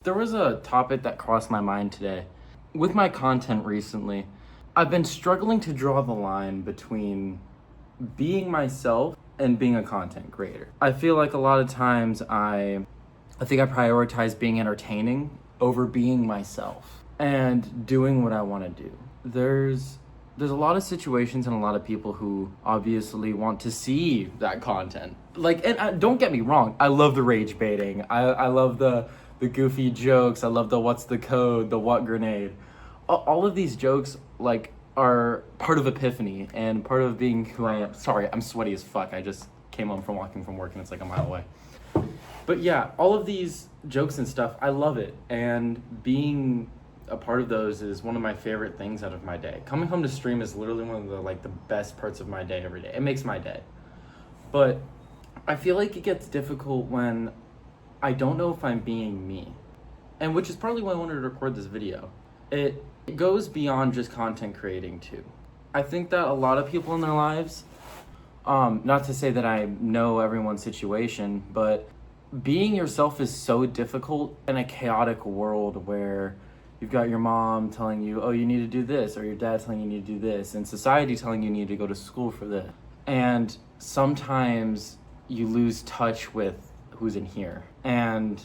There was a topic that crossed my mind today. With my content recently, I've been struggling to draw the line between being myself and being a content creator. I feel like a lot of times I think I prioritize being entertaining over being myself and doing what I want to do. There's a lot of situations and a lot of people who obviously want to see that content. Don't get me wrong, I love the rage baiting. I love the goofy jokes. I love the what's the code, the what grenade. All of these jokes are part of Epiphany and part of being who I am. Sorry, I'm sweaty as fuck. I just came home from walking from work and it's like a mile away. But yeah, all of these jokes and stuff, I love it. And being a part of those is one of my favorite things out of my day. Coming home to stream is literally one of the best parts of my day every day. It makes my day. But I feel like it gets difficult when I don't know if I'm being me. And which is partly why I wanted to record this video. It goes beyond just content creating too. I think that a lot of people in their lives, not to say that I know everyone's situation, but being yourself is so difficult in a chaotic world where you've got your mom telling you, oh, you need to do this, or your dad telling you need to do this, and society telling you need to go to school for this. And sometimes you lose touch with who's in here. And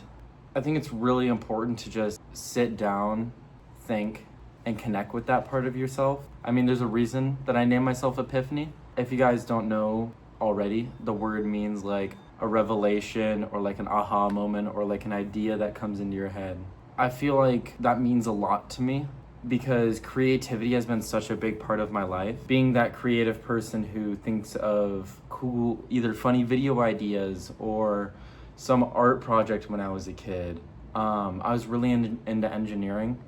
I think it's really important to just sit down, think, and connect with that part of yourself. I mean, there's a reason that I named myself Epiphany. If you guys don't know already, the word means like a revelation or like an aha moment or like an idea that comes into your head. I feel like that means a lot to me because creativity has been such a big part of my life. Being that creative person who thinks of cool, either funny video ideas or some art project when I was a kid. I was really into engineering.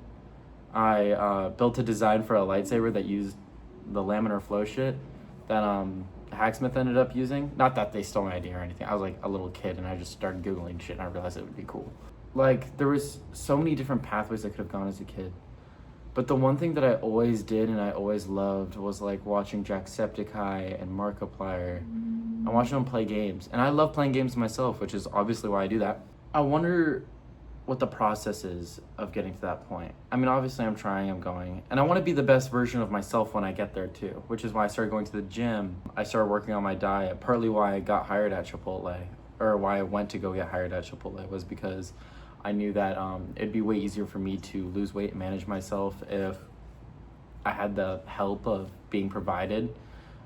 I built a design for a lightsaber that used the laminar flow shit that Hacksmith ended up using. Not that they stole my idea or anything. I was like a little kid and I just started Googling shit and I realized it would be cool. There was so many different pathways I could have gone as a kid. But the one thing that I always did and I always loved was watching Jacksepticeye and Markiplier and watching them play games. And I love playing games myself, which is obviously why I do that. I wonder what the process is of getting to that point. I mean, obviously I'm trying, I'm going. And I want to be the best version of myself when I get there too, which is why I started going to the gym. I started working on my diet, partly why I got hired at Chipotle, or why I went to go get hired at Chipotle was because I knew that it'd be way easier for me to lose weight and manage myself if I had the help of being provided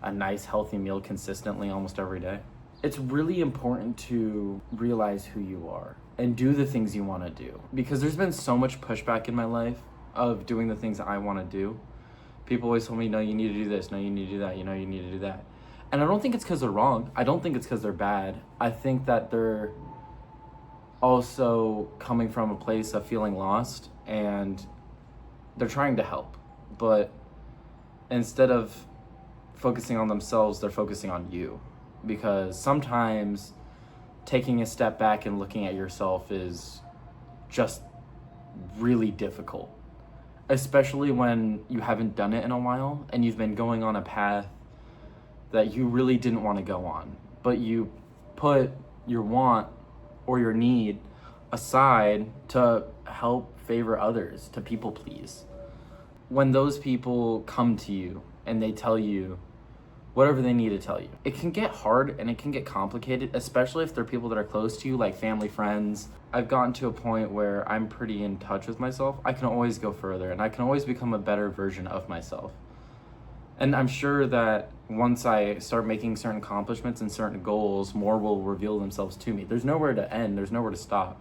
a nice healthy meal consistently almost every day. It's really important to realize who you are and do the things you want to do, because there's been so much pushback in my life of doing the things that I want to do. People always tell me, no, you need to do this, no, you need to do that, you know, you need to do that. And I don't think it's because they're wrong. I don't think it's because they're bad. I think that they're also coming from a place of feeling lost and they're trying to help. But instead of focusing on themselves, they're focusing on you. Because sometimes taking a step back and looking at yourself is just really difficult. Especially when you haven't done it in a while and you've been going on a path that you really didn't want to go on. But you put your want or your need aside to help favor others, to people please. When those people come to you and they tell you whatever they need to tell you, it can get hard and it can get complicated, especially if they're people that are close to you, like family, friends. I've gotten to a point where I'm pretty in touch with myself. I can always go further and I can always become a better version of myself. And I'm sure that once I start making certain accomplishments and certain goals, more will reveal themselves to me. There's nowhere to end. There's nowhere to stop.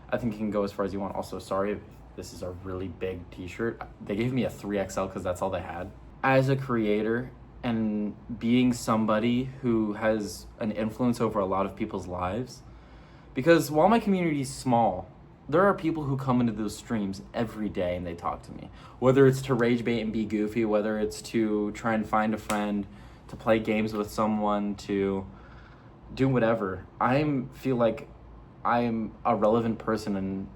I think you can go as far as you want. Also, sorry if this is a really big t-shirt. They gave me a 3XL because that's all they had. As a creator and being somebody who has an influence over a lot of people's lives, because while my community is small, there are people who come into those streams every day and they talk to me. Whether it's to rage bait and be goofy, whether it's to try and find a friend, to play games with someone, to do whatever. I feel like I'm a relevant person in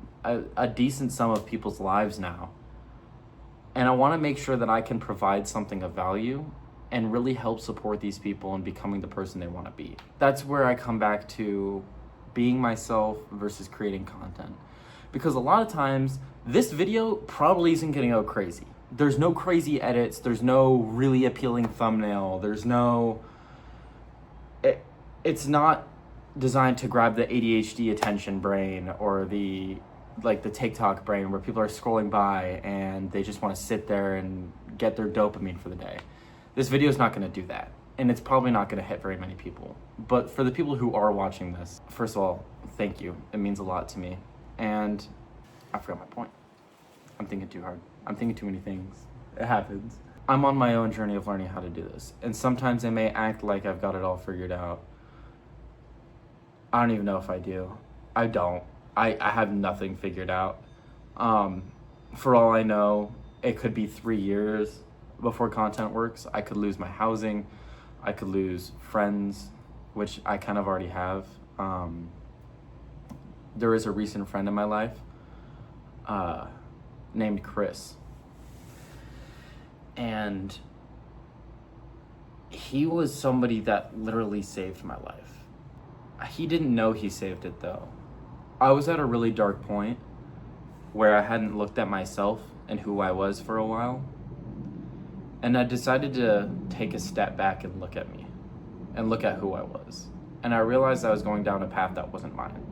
a decent sum of people's lives now. And I want to make sure that I can provide something of value and really help support these people in becoming the person they want to be. That's where I come back to being myself versus creating content. because a lot of times this video probably isn't gonna go crazy. There's no crazy edits, there's no really appealing thumbnail, it's not designed to grab the ADHD attention brain or the TikTok brain where people are scrolling by and they just want to sit there and get their dopamine for the day. This video is not going to do that, and it's probably not going to hit very many people. But for the people who are watching this, first of all, thank you. It means a lot to me. And I forgot my point. I'm thinking too hard. I'm thinking too many things. It happens. I'm on my own journey of learning how to do this, and sometimes I may act like I've got it all figured out. I don't even know if I do. I don't. I have nothing figured out. For all I know, it could be 3 years before content works. I could lose my housing. I could lose friends, which I kind of already have. There is a recent friend in my life named Chris. And he was somebody that literally saved my life. He didn't know he saved it though. I was at a really dark point where I hadn't looked at myself and who I was for a while. And I decided to take a step back and look at me and look at who I was. And I realized I was going down a path that wasn't mine.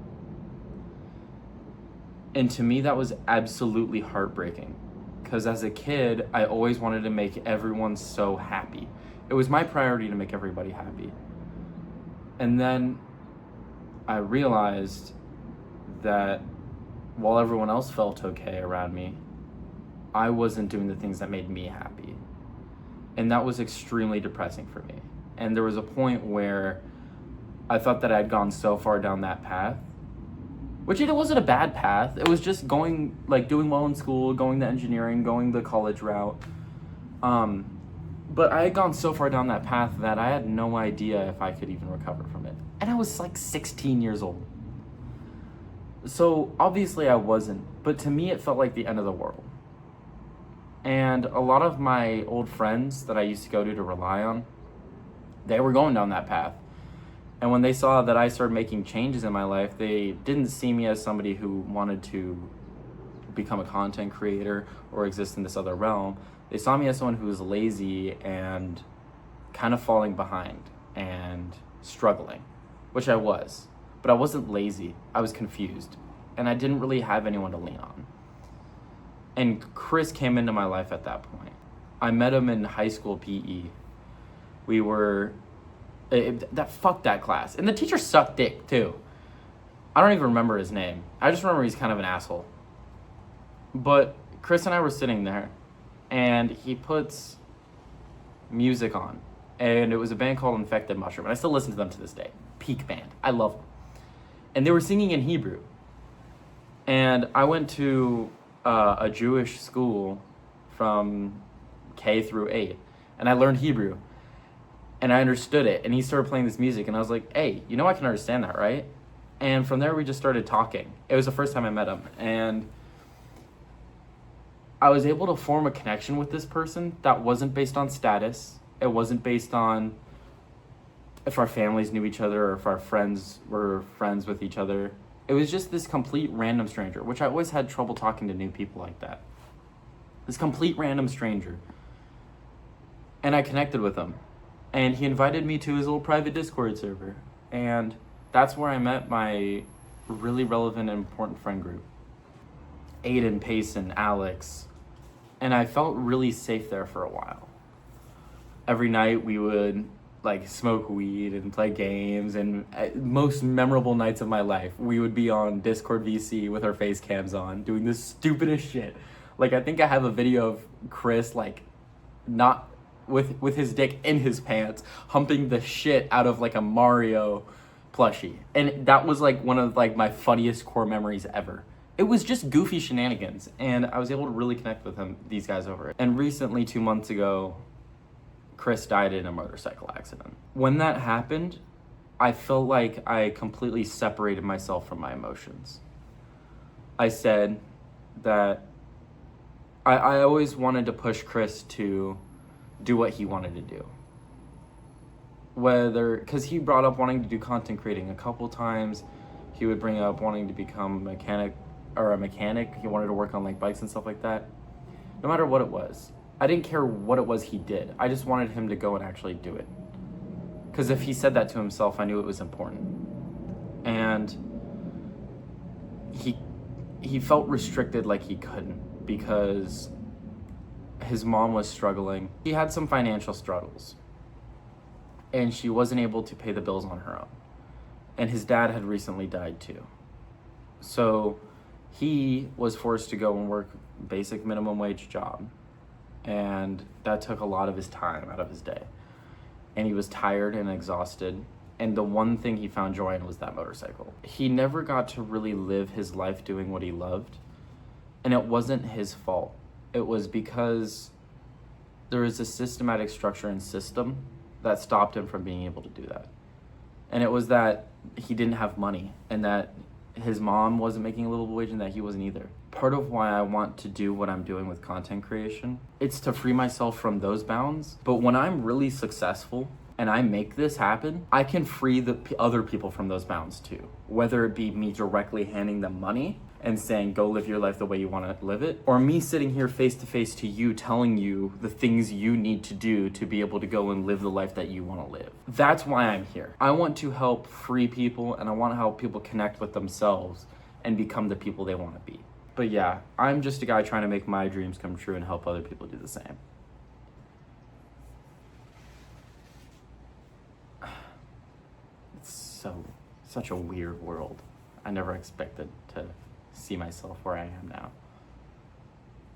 And to me, that was absolutely heartbreaking. Because as a kid, I always wanted to make everyone so happy. It was my priority to make everybody happy. And then I realized that while everyone else felt okay around me, I wasn't doing the things that made me happy. And that was extremely depressing for me. And there was a point where I thought that I'd gone so far down that path, which it wasn't a bad path. It was just doing well in school, going to engineering, going the college route. But I had gone so far down that path that I had no idea if I could even recover from it. And I was like 16 years old. So obviously I wasn't, but to me it felt like the end of the world. And a lot of my old friends that I used to go to rely on, they were going down that path. And when they saw that I started making changes in my life, they didn't see me as somebody who wanted to become a content creator or exist in this other realm. They saw me as someone who was lazy and kind of falling behind and struggling, which I was. But I wasn't lazy. I was confused. And I didn't really have anyone to lean on. And Chris came into my life at that point. I met him in high school PE. We were... fuck that class. And the teacher sucked dick, too. I don't even remember his name. I just remember he's kind of an asshole. But Chris and I were sitting there, and he puts music on. And it was a band called Infected Mushroom. And I still listen to them to this day. Peak band. I love them. And they were singing in Hebrew. And I went to a Jewish school from K through 8. And I learned Hebrew. And I understood it. And he started playing this music. And I was like, hey, you know I can understand that, right? And from there we just started talking. It was the first time I met him. And I was able to form a connection with this person that wasn't based on status. It wasn't based on if our families knew each other or if our friends were friends with each other. It was just this complete random stranger, which I always had trouble talking to new people like that. This complete random stranger. And I connected with him. And he invited me to his little private Discord server. And that's where I met my really relevant and important friend group. Aiden, Payson, Alex. And I felt really safe there for a while. Every night we would smoke weed and play games, and most memorable nights of my life, we would be on Discord VC with our face cams on, doing the stupidest shit. I think I have a video of Chris, not with his dick in his pants, humping the shit out of a Mario plushie. And that was one of my funniest core memories ever. It was just goofy shenanigans, and I was able to really connect with these guys over it. And recently, 2 months ago, Chris died in a motorcycle accident. When that happened, I felt like I completely separated myself from my emotions. I said that I always wanted to push Chris to do what he wanted to do. Because he brought up wanting to do content creating a couple times. He would bring up wanting to become a mechanic or a mechanic. He wanted to work on like bikes and stuff like that. No matter what it was, I didn't care what it was he did. I just wanted him to go and actually do it. Because if he said that to himself, I knew it was important. And he felt restricted, like he couldn't, because his mom was struggling. He had some financial struggles, and she wasn't able to pay the bills on her own. And his dad had recently died too. So he was forced to go and work basic minimum wage job. And that took a lot of his time out of his day. And he was tired and exhausted. And the one thing he found joy in was that motorcycle. He never got to really live his life doing what he loved. And it wasn't his fault. It was because there is a systematic structure and system that stopped him from being able to do that. And it was that he didn't have money, and that his mom wasn't making a livable wage, and that he wasn't either. Part of why I want to do what I'm doing with content creation, it's to free myself from those bounds. But when I'm really successful and I make this happen, I can free the other people from those bounds too. Whether it be me directly handing them money and saying, go live your life the way you want to live it, or me sitting here face to face to you, telling you the things you need to do to be able to go and live the life that you want to live. That's why I'm here. I want to help free people, and I want to help people connect with themselves and become the people they want to be. But yeah, I'm just a guy trying to make my dreams come true and help other people do the same. It's such a weird world. I never expected to see myself where I am now.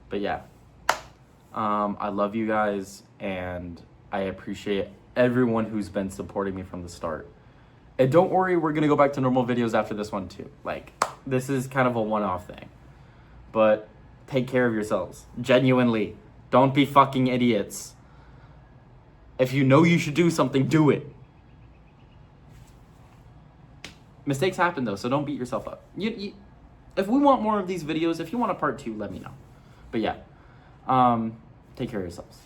But yeah, I love you guys, and I appreciate everyone who's been supporting me from the start. And don't worry, we're gonna go back to normal videos after this one too. Like, this is kind of a one-off thing. But take care of yourselves. Genuinely. Don't be fucking idiots. If you know you should do something, do it. Mistakes happen though, so don't beat yourself up. If we want more of these videos, if you want a part 2, let me know. But yeah, take care of yourselves.